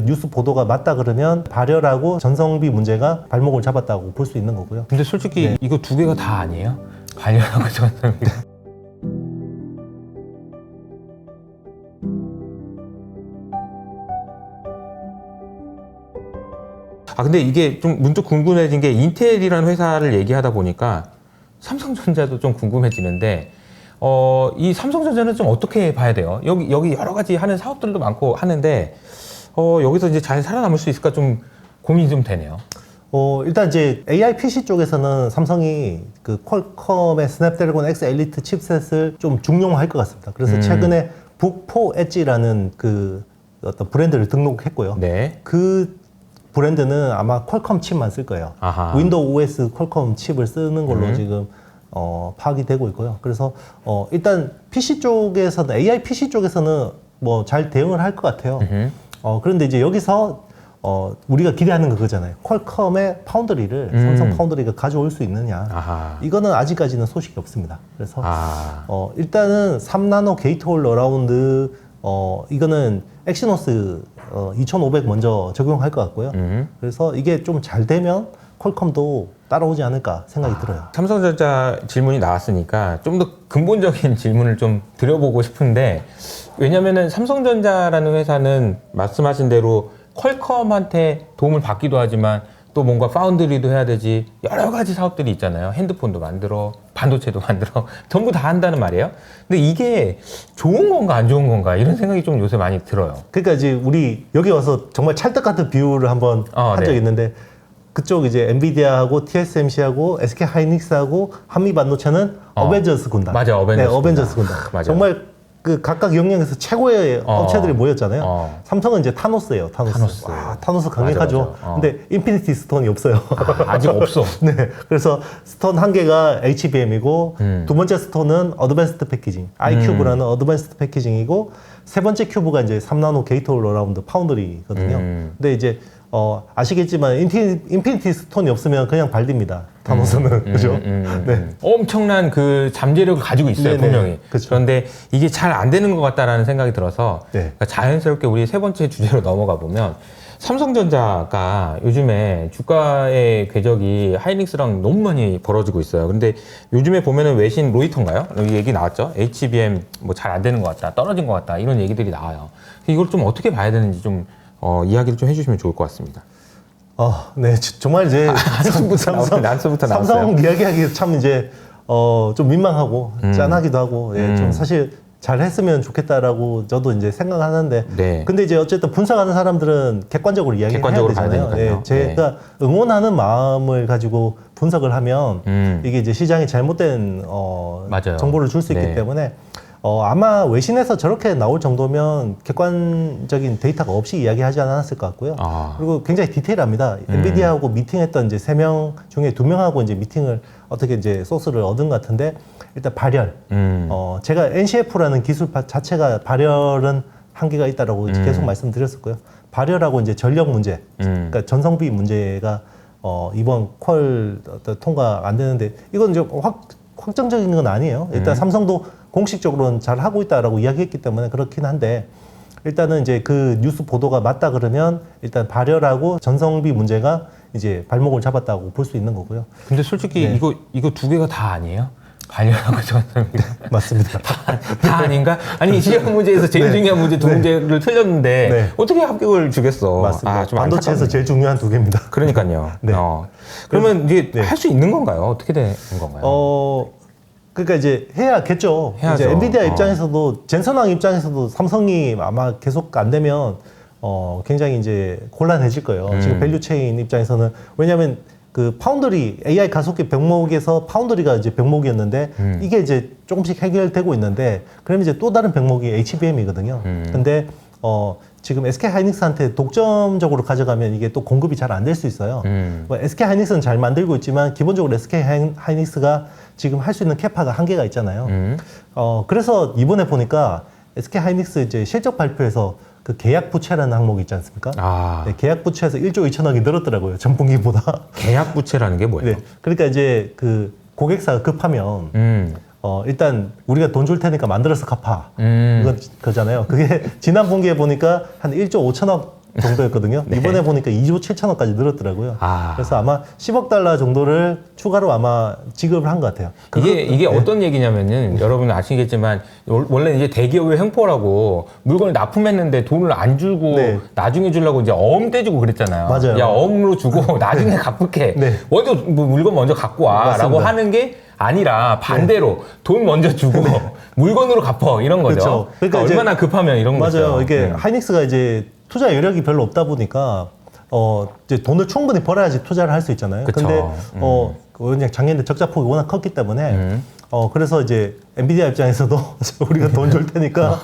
뉴스 보도가 맞다 그러면 발열하고 전성비 문제가 발목을 잡았다고 볼 수 있는 거고요. 근데 솔직히 이거 두 개가 다 아니에요? 발열하고 전성비. 근데 이게 좀 문득 궁금해진 게 인텔이라는 회사를 얘기하다 보니까 삼성전자도 좀 궁금해지는데 이 삼성전자는 좀 어떻게 봐야 돼요? 여기 여러 가지 하는 사업들도 많고 하는데 여기서 이제 잘 살아남을 수 있을까 좀 고민이 좀 되네요. 일단 이제 AI PC 쪽에서는 삼성이 그 퀄컴의 스냅드래곤 X 엘리트 칩셋을 좀 중용할 것 같습니다. 그래서 최근에 북4 엣지라는 그 어떤 브랜드를 등록했고요. 네. 그 브랜드는 아마 퀄컴 칩만 쓸 거예요. 아하. 윈도우 OS 퀄컴 칩을 쓰는 걸로 지금 파악이 되고 있고요. 그래서 일단 PC 쪽에서는 AI PC 쪽에서는 뭐 잘 대응을 할 것 같아요. 그런데 이제 여기서 우리가 기대하는 그거잖아요. 퀄컴의 파운드리를 삼성 파운드리가 가져올 수 있느냐. 아하. 이거는 아직까지는 소식이 없습니다. 그래서 일단은 3나노 게이트홀 어라운드 이거는 엑시노스 2500 먼저 적용할 것 같고요. 그래서 이게 좀 잘 되면 퀄컴도 따라오지 않을까 생각이 들어요. 삼성전자 질문이 나왔으니까 좀 더 근본적인 질문을 좀 드려보고 싶은데, 왜냐면은 삼성전자라는 회사는 말씀하신 대로 퀄컴한테 도움을 받기도 하지만 또 뭔가 파운드리도 해야 되지, 여러 가지 사업들이 있잖아요. 핸드폰도 만들어, 반도체도 만들어, 전부 다 한다는 말이에요. 근데 이게 좋은 건가 안 좋은 건가 이런 생각이 좀 요새 많이 들어요. 그러니까 이제 우리 여기 와서 정말 찰떡 같은 비유를 한번 한 적이 있는데, 그쪽 이제 엔비디아하고 TSMC하고 SK 하이닉스하고 한미 반도체는 어벤져스 군단. 맞아, 어벤져스 어벤져스 군단. 맞아. 정말 그 각각 영역에서 최고의 업체들이 모였잖아요. 삼성은 이제 타노스예요. 타노스. 와, 타노스 강력하죠. 맞아. 근데 인피니티 스톤이 없어요. 아직 없어. 네. 그래서 스톤 한 개가 HBM이고 두 번째 스톤은 어드밴스드 패키징, iCube라는 어드밴스드 패키징이고 세 번째 큐브가 이제 3나노 게이트홀 어라운드 파운드리거든요. 근데 이제 아시겠지만 인피니티 스톤이 없으면 그냥 발딥니다. 타노스는. 그죠? 네. 엄청난 그 잠재력을 가지고 있어요. 네네. 분명히. 그쵸. 그런데 이게 잘 안 되는 것 같다라는 생각이 들어서 네. 그러니까 자연스럽게 우리 세 번째 주제로 넘어가 보면, 삼성전자가 요즘에 주가의 궤적이 하이닉스랑 너무 많이 벌어지고 있어요. 근데 요즘에 보면은 외신 로이터인가요? 여기 얘기 나왔죠. HBM 뭐 잘 안 되는 것 같다, 떨어진 것 같다, 이런 얘기들이 나와요. 이걸 좀 어떻게 봐야 되는지 좀 이야기를 좀 해주시면 좋을 것 같습니다. 네, 정말 이제 난수부터 나왔어요. 삼성 이야기하기 참 이제 좀 민망하고 짠하기도 하고, 좀 사실 잘했으면 좋겠다라고 저도 이제 생각하는데, 네. 근데 이제 어쨌든 분석하는 사람들은 객관적으로 이야기해야 객관적으로 봐야 되잖아요. 되니까요. 제가 응원하는 마음을 가지고 분석을 하면 이게 이제 시장이 잘못된 맞아요. 정보를 줄 수 있기 네. 때문에. 아마 외신에서 저렇게 나올 정도면 객관적인 데이터가 없이 이야기하지 않았을 것 같고요. 그리고 굉장히 디테일합니다. 엔비디아하고 미팅했던 이제 3명 중에 2명하고 이제 미팅을 어떻게 이제 소스를 얻은 것 같은데, 일단 발열. 제가 NCF라는 기술 자체가 발열은 한계가 있다라고 이제 계속 말씀드렸었고요. 발열하고 이제 전력 문제, 그러니까 전성비 문제가 이번 퀄 통과 안 되는데, 이건 이제 확정적인 건 아니에요. 일단 삼성도 공식적으로는 잘 하고 있다라고 이야기했기 때문에 그렇긴 한데, 일단은 이제 그 뉴스 보도가 맞다 그러면 일단 발열하고 전성비 문제가 이제 발목을 잡았다고 볼 수 있는 거고요. 근데 솔직히 이거 두 개가 다 아니에요? 발열하고 전성비. 맞습니다. 다 아닌가? 아니, 시험 문제에서 제일 중요한 문제 두 문제를 틀렸는데 어떻게 합격을 주겠어? 맞습니다. 좀 반도체에서 안타깝네. 제일 중요한 2개입니다. 그러니까요. 네. 그러면 이게 할 수 있는 건가요? 어떻게 되는 건가요? 그러니까 이제 해야겠죠. 해야죠. 이제 엔비디아 입장에서도, 젠슨왕 입장에서도 삼성이 아마 계속 안 되면 굉장히 이제 곤란해질 거예요. 지금 밸류체인 입장에서는. 왜냐하면 그 파운드리, AI 가속기 병목에서 파운드리가 이제 병목이었는데 이게 이제 조금씩 해결되고 있는데, 그럼 이제 또 다른 병목이 HBM이거든요. 근데 지금 SK 하이닉스한테 독점적으로 가져가면 이게 또 공급이 잘 안 될 수 있어요. SK 하이닉스는 잘 만들고 있지만 기본적으로 SK 하이닉스가 지금 할 수 있는 캐파가 한계가 있잖아요. 그래서 이번에 보니까 SK 하이닉스 이제 실적 발표에서 그 계약 부채라는 항목이 있지 않습니까? 네, 계약 부채에서 1조 2천억이 늘었더라고요. 전분기보다. 계약 부채라는 게 뭐예요? 네, 그러니까 이제 그 고객사가 급하면 일단 우리가 돈 줄 테니까 만들어서 갚아. 그거잖아요. 그게 지난 분기에 보니까 한 1조 5천억 정도였거든요. 네. 이번에 보니까 2조 7천억까지 늘었더라고요. 아. 그래서 아마 10억 달러 정도를 추가로 아마 지급을 한 것 같아요. 이게 어떤 얘기냐면은 여러분 아시겠지만 원래 이제 대기업의 횡포라고 물건을 납품했는데 돈을 안 주고 네. 나중에 주려고 이제 어음 떼주고 그랬잖아요. 맞아요. 야, 어음으로 주고 나중에 갚을게. 네. 먼저 물건 먼저 갖고 와라고 맞습니다. 하는 게 아니라 반대로 돈 먼저 주고 물건으로 갚어 이런 거죠. 그렇죠. 그러니까 이제 얼마나 급하면 이런 거죠. 맞아요. 이게 하이닉스가 이제 투자 여력이 별로 없다 보니까 이제 돈을 충분히 벌어야지 투자를 할 수 있잖아요. 그쵸. 근데 그냥 작년에 적자 폭이 워낙 컸기 때문에 그래서 이제 엔비디아 입장에서도 우리가 돈 줄 테니까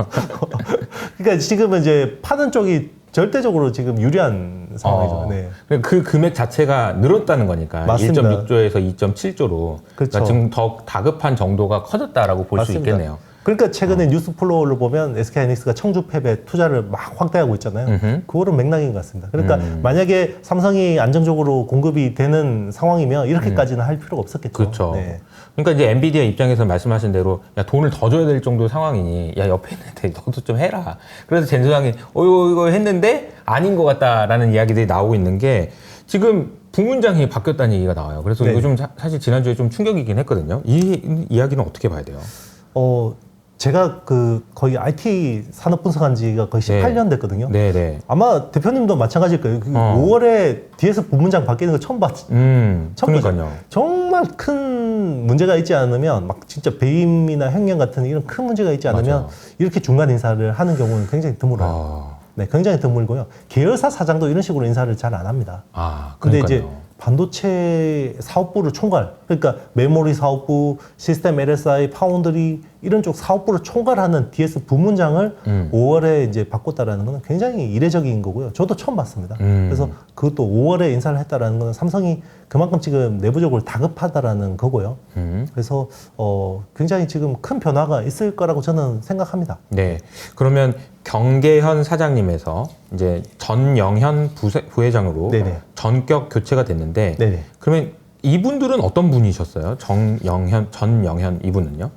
그러니까 지금은 이제 파는 쪽이 절대적으로 지금 유리한 상황이죠. 네. 그 금액 자체가 늘었다는 거니까 맞습니다. 1.6조에서 2.7조로 그렇죠. 그러니까 지금 더 다급한 정도가 커졌다라고 볼 수 맞습니다. 있겠네요. 그러니까 최근에 뉴스 플로우를 보면 SK하이닉스가 청주 팹에 투자를 막 확대하고 있잖아요. 그거는 맥락인 것 같습니다. 그러니까 만약에 삼성이 안정적으로 공급이 되는 상황이면 이렇게까지는 할 필요가 없었겠죠. 그렇죠. 네. 그러니까 이제 엔비디아 입장에서 말씀하신 대로 야 돈을 더 줘야 될 정도 상황이니 야 옆에 있는데 너도 좀 해라. 그래서 젠 소장이 이거 했는데 아닌 것 같다라는 이야기들이 나오고 있는 게 지금 부문장이 바뀌었다는 얘기가 나와요. 그래서 네. 이거 좀 사실 지난주에 좀 충격이긴 했거든요. 이 이야기는 어떻게 봐야 돼요? 제가 거의 IT 산업 분석한 지가 거의 18년 됐거든요. 네네. 아마 대표님도 마찬가지일 거예요. 5월에 뒤에서 부문장 바뀌는 거 처음 봤죠. 처음 보죠. 그러니까요. 정말 큰 문제가 있지 않으면 막 진짜 배임이나 횡령 같은 이런 큰 문제가 있지 않으면 맞아요. 이렇게 중간 인사를 하는 경우는 굉장히 드물어요. 네, 굉장히 드물고요. 계열사 사장도 이런 식으로 인사를 잘 안 합니다. 근데 그러니까요. 이제 반도체 사업부를 총괄, 그러니까 메모리 사업부, 시스템 LSI, 파운드리 이런 쪽 사업부를 총괄하는 DS 부문장을 5월에 이제 바꿨다라는 것은 굉장히 이례적인 거고요. 저도 처음 봤습니다. 그래서 그것도 5월에 인사를 했다라는 것은 삼성이 그만큼 지금 내부적으로 다급하다라는 거고요. 그래서 굉장히 지금 큰 변화가 있을 거라고 저는 생각합니다. 네. 그러면 경계현 사장님에서 이제 전영현 부회장으로 네네. 전격 교체가 됐는데 네네. 그러면 이분들은 어떤 분이셨어요? 전영현 이분은요?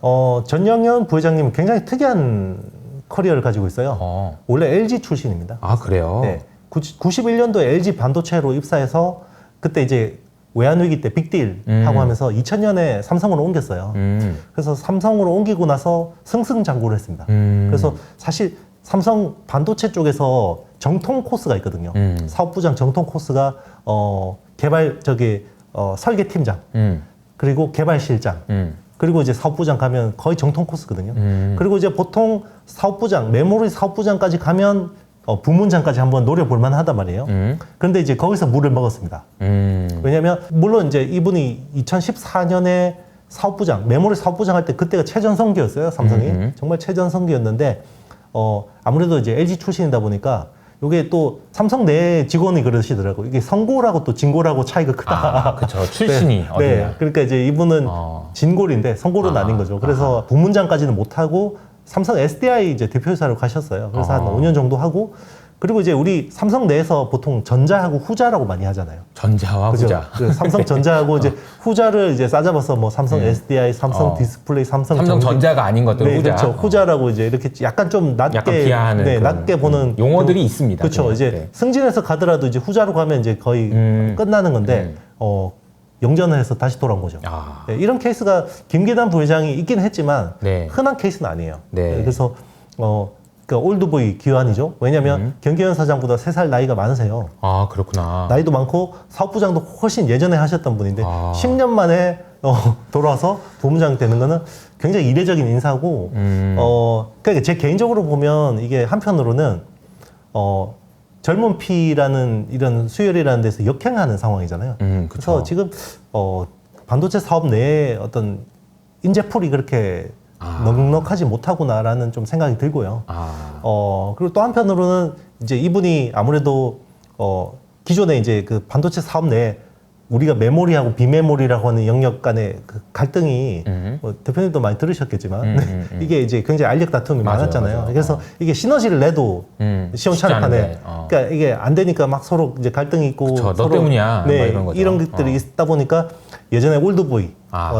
전영현 부회장님은 굉장히 특이한 커리어를 가지고 있어요. 원래 LG 출신입니다. 그래요? 네. 91년도에 LG 반도체로 입사해서 그때 이제 외환위기 때 빅딜 하고 하면서 2000년에 삼성으로 옮겼어요. 그래서 삼성으로 옮기고 나서 승승장구를 했습니다. 그래서 사실 삼성 반도체 쪽에서 정통 코스가 있거든요. 사업부장 정통 코스가 설계팀장 그리고 개발실장 그리고 이제 사업부장 가면 거의 정통 코스거든요. 그리고 이제 보통 사업부장 메모리 사업부장까지 가면 부문장까지 한번 노려볼 만하단 말이에요. 그런데 이제 거기서 물을 먹었습니다. 왜냐하면 물론 이제 이분이 2014년에 사업부장 메모리 사업부장 할 때 그때가 최전성기였어요. 삼성이 정말 최전성기였는데 아무래도 이제 LG 출신이다 보니까 이게 또 삼성 내 직원이 그러시더라고요. 이게 성고라고 또 진고라고 차이가 크다. 그렇죠. 출신이 네, 어디냐. 네. 그러니까 이제 이분은 진골인데 성고는 아닌 거죠. 그래서 부문장까지는 못하고 삼성 SDI 이제 대표이사로 가셨어요. 그래서 한 5년 정도 하고 그리고 이제 우리 삼성 내에서 보통 전자하고 후자라고 많이 하잖아요. 전자와 그죠? 후자. 그 삼성 전자하고 이제 후자를 이제 싸잡아서 뭐 삼성 SDI, 삼성 디스플레이, 삼성 전자가 아닌 것들 네, 후자. 그렇죠. 후자라고 이제 이렇게 약간 좀 낮게 약간 비하하는 네, 그런, 낮게 보는 용어들이 있습니다. 그렇죠. 그냥. 이제 네. 승진해서 가더라도 이제 후자로 가면 이제 거의 끝나는 건데 영전을 해서 다시 돌아온 거죠. 네, 이런 케이스가 김기단 부회장이 있긴 했지만 네. 흔한 케이스는 아니에요. 네. 그래서 그러니까 올드보이 기환이죠. 왜냐하면 경계현 사장보다 3살 나이가 많으세요. 그렇구나. 나이도 많고 사업부장도 훨씬 예전에 하셨던 분인데 10년 만에 돌아와서 부문장 되는 거는 굉장히 이례적인 인사고 그러니까 제 개인적으로 보면 이게 한편으로는 젊은 피라는 이런 수혈이라는 데서 역행하는 상황이잖아요. 그래서 지금 반도체 사업 내에 어떤 인재풀이 그렇게 넉넉하지 못하구나라는 좀 생각이 들고요. 그리고 또 한편으로는 이제 이분이 아무래도 기존에 이제 그 반도체 사업 내에 우리가 메모리하고 비메모리라고 하는 영역 간의 그 갈등이 대표님도 많이 들으셨겠지만 이게 이제 굉장히 알력 다툼이 많았잖아요. 맞아. 그래서 이게 시너지를 내도 시원찮게 그러니까 이게 안 되니까 막 서로 이제 갈등이 있고 그쵸, 너 서로 때문이야. 뭐 이런 거죠. 이런 것들이 있다 보니까 예전에 올드보이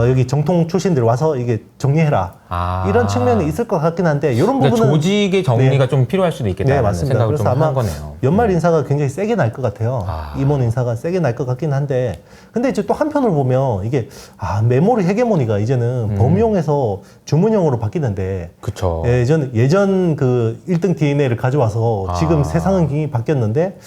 여기 정통 출신들 와서 이게 정리해라. 이런 측면이 있을 것 같긴 한데 이런 그러니까 부분은 조직의 정리가 좀 필요할 수도 있겠다는 맞습니다. 생각을 그래서 좀 아마 한 거네요. 연말 인사가 굉장히 세게 날 것 같아요. 임원 인사가 세게 날 것 같긴 한데 근데 이제 또 한편으로 보면 이게 메모리 헤게모니가 이제는 범용에서 주문형으로 바뀌는데 그쵸. 예전 그 1등 DNA를 가져와서 지금 세상은 굉장히 바뀌었는데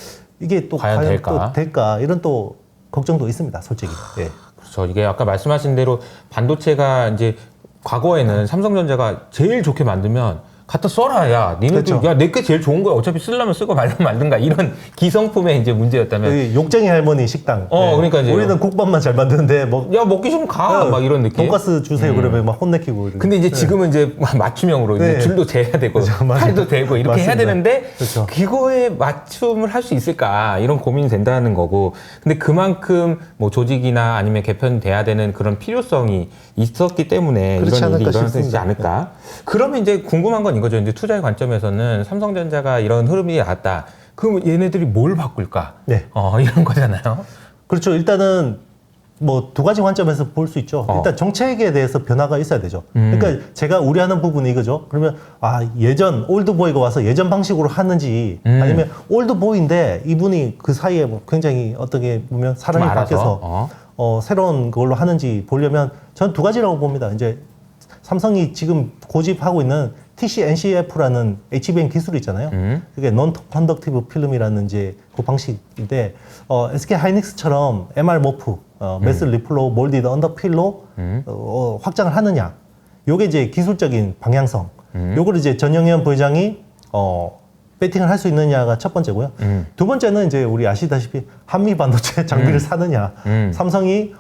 이게 또 과연 또 될까 이런 또 걱정도 있습니다, 솔직히. 예. 그렇죠. 이게 아까 말씀하신 대로 반도체가 이제 과거에는 삼성전자가 제일 좋게 만들면 갖다 써라, 야. 니는 그렇죠. 야, 내게 제일 좋은 거야. 어차피 쓰려면 쓰고 말면 말든가. 이런 기성품의 이제 문제였다면. 여기 욕쟁이 할머니 식당. 그러니까 이제 우리는 국밥만 잘 만드는데 야, 먹기 좀 가. 막 이런 느낌. 돈가스 주세요. 그러면 막 혼내키고. 이러고. 근데 이제 지금은 이제 맞춤형으로 이제 줄도 재야 되고 그렇죠. 팔도 되고 이렇게 맞습니다. 해야 되는데 그렇죠. 그거에 맞춤을 할 수 있을까 이런 고민이 된다는 거고 근데 그만큼 뭐 조직이나 아니면 개편돼야 되는 그런 필요성이 있었기 때문에 그렇지 이런 일이 않을까 일어나지 싶습니다. 않을까. 그러면 이제 궁금한 건 이거죠. 이제 투자의 관점에서는 삼성전자가 이런 흐름이 나왔다. 그럼 얘네들이 뭘 바꿀까? 네. 이런 거잖아요. 그렇죠. 일단은 뭐 두 가지 관점에서 볼 수 있죠. 일단 정책에 대해서 변화가 있어야 되죠. 그러니까 제가 우려하는 부분이 이거죠. 그러면 예전 올드보이가 와서 예전 방식으로 하는지 아니면 올드보이인데 이분이 그 사이에 뭐 굉장히 어떻게 보면 사람이 좀 알아서? 바뀌어서 새로운 걸로 하는지 보려면 전 두 가지라고 봅니다. 이제 삼성이 지금 고집하고 있는 TC-NCF라는 HBM 기술이 있잖아요. 그게 non-conductive film이라는 이제 그 방식인데 SK 하이닉스처럼 MR 모프, 매스 리플로 몰디드 언더필로 확장을 하느냐. 요게 이제 기술적인 방향성. 요걸 이제 전영현 부회장이 배팅을 할 수 있느냐가 첫 번째고요. 두 번째는 이제 우리 아시다시피 한미 반도체 장비를 사느냐. 삼성이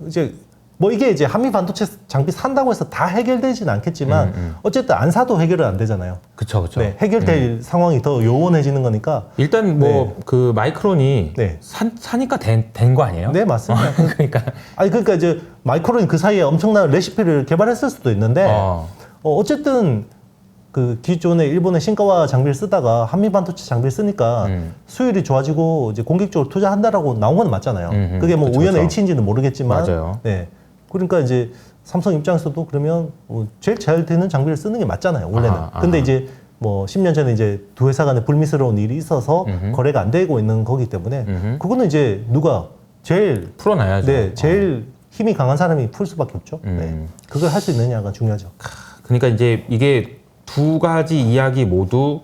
이제 뭐 이게 이제 한미 반도체 장비 산다고 해서 다 해결되지는 않겠지만 어쨌든 안 사도 해결은 안 되잖아요. 그쵸. 네, 해결될 상황이 더 요원해지는 거니까. 일단 뭐 그 마이크론이 네. 사니까 된 거 아니에요? 네, 맞습니다. 그러니까 그러니까 이제 마이크론이 그 사이에 엄청난 레시피를 개발했을 수도 있는데 어쨌든 그 기존에 일본의 신가와 장비를 쓰다가 한미 반도체 장비를 쓰니까 수율이 좋아지고 이제 공격적으로 투자한다라고 나온 건 맞잖아요. 그게 뭐 우연의 일치인지는 모르겠지만. 맞아요. 네. 그러니까 이제 삼성 입장에서도 그러면 제일 잘 되는 장비를 쓰는 게 맞잖아요, 원래는. 근데 이제 뭐 10년 전에 이제 두 회사 간에 불미스러운 일이 있어서 거래가 안 되고 있는 거기 때문에 그거는 이제 누가 제일 풀어놔야죠. 네, 제일 힘이 강한 사람이 풀 수밖에 없죠. 네. 그걸 할 수 있느냐가 중요하죠. 그러니까 이제 이게 두 가지 이야기 모두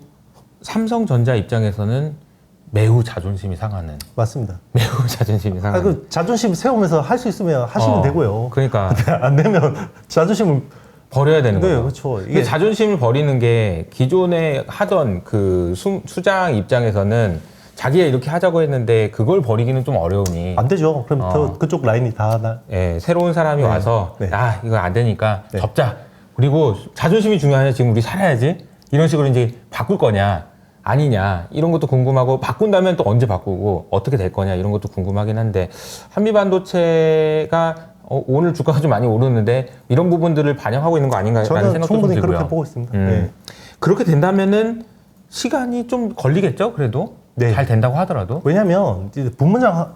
삼성전자 입장에서는 매우 자존심이 상하는. 맞습니다. 매우 자존심이 상하는. 그 자존심 세우면서 할 수 있으면 하시면 되고요. 그러니까 안 되면 자존심을 버려야 되는 네, 거예요. 그렇죠. 이게 자존심을 버리는 게 기존에 하던 그 수장 입장에서는 자기가 이렇게 하자고 했는데 그걸 버리기는 좀 어려우니. 안 되죠. 그럼 더 그쪽 라인이 다 새로운 사람이 와서 이거 안 되니까 접자. 그리고 자존심이 중요하냐. 지금 우리 살아야지. 이런 식으로 이제 바꿀 거냐 아니냐 이런 것도 궁금하고 바꾼다면 또 언제 바꾸고 어떻게 될 거냐 이런 것도 궁금하긴 한데 한미 반도체가 오늘 주가가 좀 많이 오르는데 이런 부분들을 반영하고 있는 거 아닌가라는 저는 생각도 좀 충분히 들고요. 그렇게 보고 있습니다. 네. 그렇게 된다면은 시간이 좀 걸리겠죠. 그래도 잘 된다고 하더라도. 왜냐하면 이제 부문장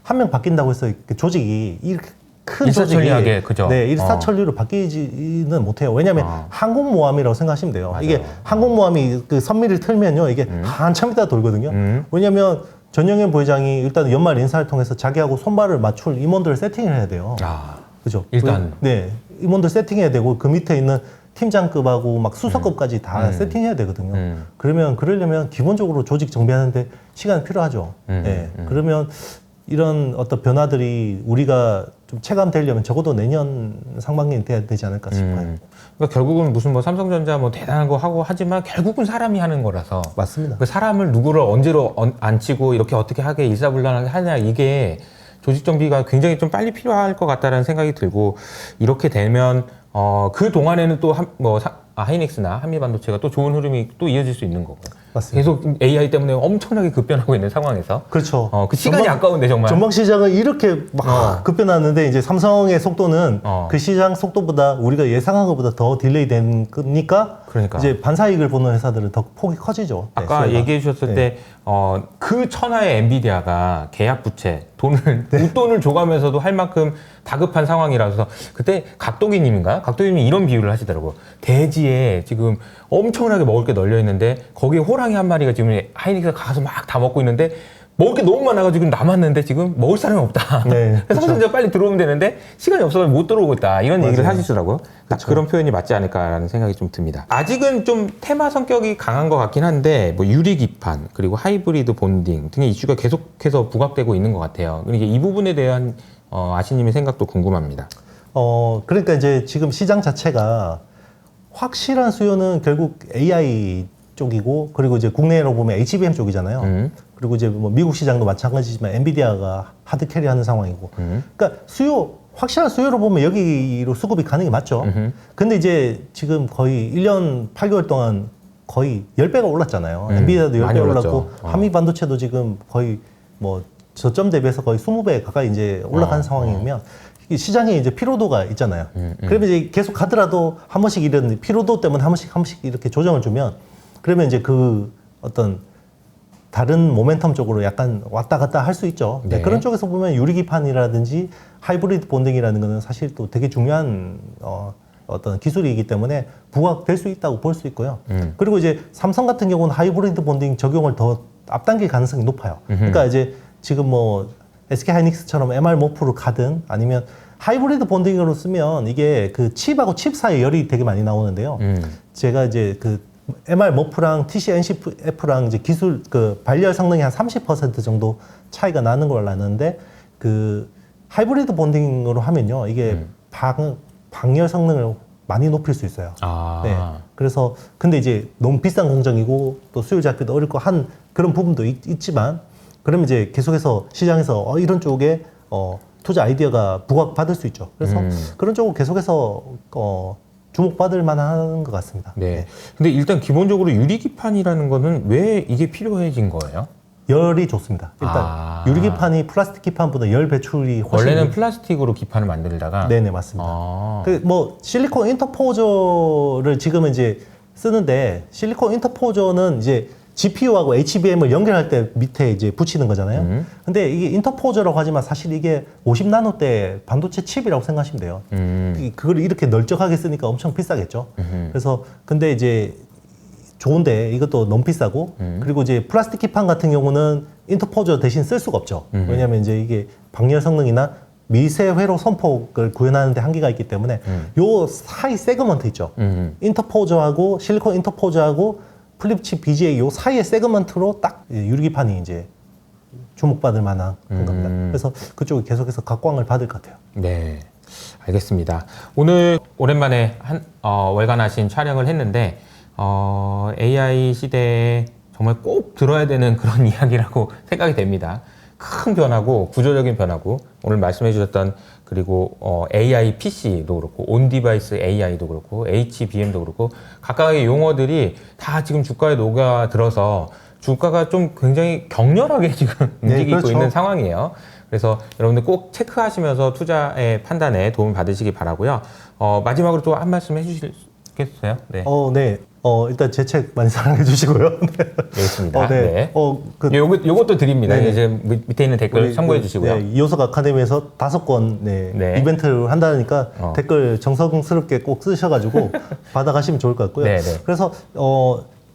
한 명 바뀐다고 해서 조직이 이렇게 큰 일사천리하게, 조직이 그죠? 일사천리로 바뀌지는 못해요. 왜냐하면 항공모함이라고 생각하시면 돼요. 맞아요. 이게 항공모함이 그 선미를 틀면요, 이게 한참 있다 돌거든요. 왜냐하면 전영현 부회장이 일단 연말 인사를 통해서 자기하고 손발을 맞출 임원들을 세팅을 해야 돼요. 그죠? 일단 임원들 세팅해야 되고 그 밑에 있는 팀장급하고 막 수석급까지 다 세팅해야 되거든요. 그러려면 기본적으로 조직 정비하는데 시간이 필요하죠. 그러면 이런 어떤 변화들이 우리가 좀 체감되려면 적어도 내년 상반기는 돼야 되지 않을까 싶어요. 그러니까 결국은 무슨 뭐 삼성전자 뭐 대단한 거 하고 하지만 결국은 사람이 하는 거라서. 맞습니다. 그 사람을 누구를 언제로 앉히고 이렇게 어떻게 하게 일사불란하게 하냐 이게 조직 정비가 굉장히 좀 빨리 필요할 것 같다라는 생각이 들고 이렇게 되면 그 동안에는 또 하이닉스나 한미반도체가 또 좋은 흐름이 또 이어질 수 있는 거고. 맞습니다. 계속 AI 때문에 엄청나게 급변하고 있는 상황에서. 그렇죠. 그 시간이 아까운데 정말. 전방 시장은 이렇게 막 급변하는데 이제 삼성의 속도는 그 시장 속도보다 우리가 예상한 것보다 더 딜레이 된 거니까 그러니까. 이제 반사이익을 보는 회사들은 더 폭이 커지죠. 네, 아까 수요가. 얘기해 주셨을 네. 때, 그 천하의 엔비디아가 계약 부채, 웃돈을 줘가면서도 할 만큼 다급한 상황이라서 그때 각도기님인가? 각도기님이 이런 비유를 하시더라고요. 대지에 지금 엄청나게 먹을 게 널려 있는데 거기에 호랑이 한 마리가 지금 하이닉스가 가서 막 다 먹고 있는데 먹을 게 너무 많아가지고 남았는데 지금 먹을 사람이 없다. 네, 그래서 삼성전자 빨리 들어오면 되는데 시간이 없어서 못 들어오고 있다. 이런 얘기를 맞아요. 하시더라고요. 딱 그런 표현이 맞지 않을까라는 생각이 좀 듭니다. 아직은 좀 테마 성격이 강한 것 같긴 한데 뭐 유리 기판 그리고 하이브리드 본딩 등의 이슈가 계속해서 부각되고 있는 것 같아요. 그러니까 이 부분에 대한 아시님의 생각도 궁금합니다. 그러니까 이제 지금 시장 자체가 확실한 수요는 결국 AI 쪽이고 그리고 이제 국내로 보면 HBM 쪽이잖아요. 그리고 이제 뭐 미국 시장도 마찬가지지만 엔비디아가 하드 캐리하는 상황이고. 그러니까 확실한 수요로 보면 여기로 수급이 가는 게 맞죠. 근데 이제 지금 거의 1년 8개월 동안 거의 10배가 올랐잖아요. 엔비디아도 10배 올랐고 한미 반도체도 지금 거의 뭐 저점 대비해서 거의 20배 가까이 이제 올라간 상황이면 이 시장에 이제 피로도가 있잖아요. 그러면 이제 계속 가더라도 한 번씩 이런 피로도 때문에 한 번씩 이렇게 조정을 주면 그러면 이제 그 어떤 다른 모멘텀 쪽으로 약간 왔다 갔다 할 수 있죠. 네. 그런 쪽에서 보면 유리기판이라든지 하이브리드 본딩이라는 거는 사실 또 되게 중요한 어떤 기술이기 때문에 부각될 수 있다고 볼 수 있고요. 그리고 이제 삼성 같은 경우는 하이브리드 본딩 적용을 더 앞당길 가능성이 높아요. 그러니까 이제 지금 뭐 SK 하이닉스처럼 MR 모프로 가든 아니면 하이브리드 본딩으로 쓰면 이게 그 칩하고 칩 사이에 열이 되게 많이 나오는데요. 제가 이제 그 MR 머프랑 TC NCF랑 이제 기술 그 발열 성능이 한 30% 정도 차이가 나는 걸로 아는데 그 하이브리드 본딩으로 하면요 이게 방열 성능을 많이 높일 수 있어요. 네. 그래서 근데 이제 너무 비싼 공정이고 또 수요 잡기도 어렵고 한 그런 부분도 있지만 그러면 이제 계속해서 시장에서 이런 쪽에 투자 아이디어가 부각받을 수 있죠. 그래서 그런 쪽으로 계속해서 주목받을 만한 것 같습니다. 네. 근데 일단 기본적으로 유리기판이라는 거는 왜 이게 필요해진 거예요? 열이 좋습니다. 일단 유리기판이 플라스틱 기판보다 열 배출이 훨씬 원래는 플라스틱으로 기판을 만들다가 네네 맞습니다. 그 뭐 실리콘 인터포저를 지금은 이제 쓰는데 실리콘 인터포저는 이제 GPU하고 HBM을 연결할 때 밑에 이제 붙이는 거잖아요. 근데 이게 인터포저라고 하지만 사실 이게 50나노대 반도체 칩이라고 생각하시면 돼요. 그걸 이렇게 널쩍하게 쓰니까 엄청 비싸겠죠. 그래서 근데 이제 좋은데 이것도 너무 비싸고 그리고 이제 플라스틱 기판 같은 경우는 인터포저 대신 쓸 수가 없죠. 왜냐하면 이제 이게 방열 성능이나 미세 회로 선폭을 구현하는 데 한계가 있기 때문에 요 사이 세그먼트 있죠. 인터포저하고 실리콘 인터포저하고 플립칩 BGA 요 사이의 세그먼트로 딱 유리기판이 이제 주목받을 만한 그런 겁니다. 그래서 그쪽이 계속해서 각광을 받을 것 같아요. 네, 알겠습니다. 오늘 오랜만에 월간하신 촬영을 했는데 AI 시대에 정말 꼭 들어야 되는 그런 이야기라고 생각이 됩니다. 큰 변화고 구조적인 변화고 오늘 말씀해 주셨던 그리고 AI PC도 그렇고 온디바이스 AI도 그렇고 HBM도 그렇고 각각의 용어들이 다 지금 주가에 녹아들어서 주가가 좀 굉장히 격렬하게 지금 움직이고 그렇죠. 있는 상황이에요. 그래서 여러분들 꼭 체크하시면서 투자의 판단에 도움을 받으시기 바라고요. 마지막으로 또 한 말씀 해주시겠어요? 네. 네. 일단 제 책 많이 사랑해 주시고요. 알겠습니다. 네. 요것도 드립니다. 네. 이제 밑에 있는 댓글 참고해 주시고요. 네, 이호석 아카데미에서 5권 네. 이벤트를 한다니까 댓글 정성스럽게 꼭 쓰셔가지고 받아가시면 좋을 것 같고요. 네, 네. 그래서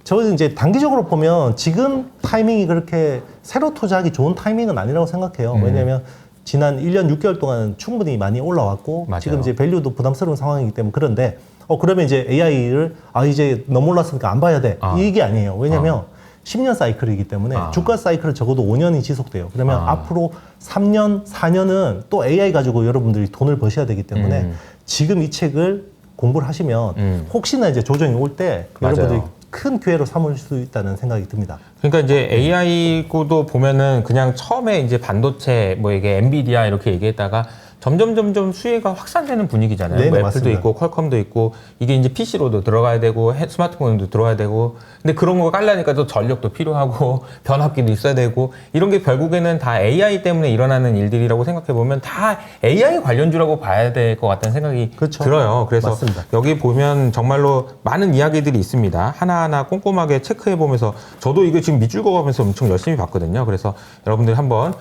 저는 이제 단기적으로 보면 지금 타이밍이 그렇게 새로 투자하기 좋은 타이밍은 아니라고 생각해요. 왜냐하면 지난 1년 6개월 동안 충분히 많이 올라왔고 맞아요. 지금 이제 밸류도 부담스러운 상황이기 때문에 그런데 그러면 이제 AI를 이제 너무 올랐으니까 안 봐야 돼. 이게 아니에요. 왜냐면 10년 사이클이기 때문에 주가 사이클은 적어도 5년이 지속돼요. 그러면 앞으로 3년, 4년은 또 AI 가지고 여러분들이 돈을 버셔야 되기 때문에 지금 이 책을 공부를 하시면 혹시나 이제 조정이 올 때 여러분들이 큰 기회로 삼을 수 있다는 생각이 듭니다. 그러니까 이제 AI 고도 보면은 그냥 처음에 이제 반도체 뭐 이게 엔비디아 이렇게 얘기했다가 점점 수혜가 확산되는 분위기잖아요. 네, 뭐 애플도 맞습니다. 있고 퀄컴도 있고 이게 이제 PC로도 들어가야 되고 스마트폰도 들어가야 되고 근데 그런 거 깔려니까 또 전력도 필요하고 변압기도 있어야 되고 이런 게 결국에는 다 AI 때문에 일어나는 일들이라고 생각해 보면 다 AI 관련주라고 봐야 될 것 같다는 생각이 그렇죠. 들어요. 그래서 맞습니다. 여기 보면 정말로 많은 이야기들이 있습니다. 하나하나 꼼꼼하게 체크해 보면서 저도 이거 지금 밑줄 그어가면서 엄청 열심히 봤거든요. 그래서 여러분들 한번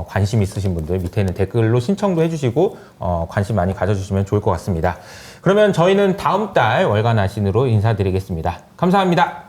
관심 있으신 분들 밑에 있는 댓글로 신청도 해주시고 관심 많이 가져주시면 좋을 것 같습니다. 그러면 저희는 다음 달 월간 아신으로 인사드리겠습니다. 감사합니다.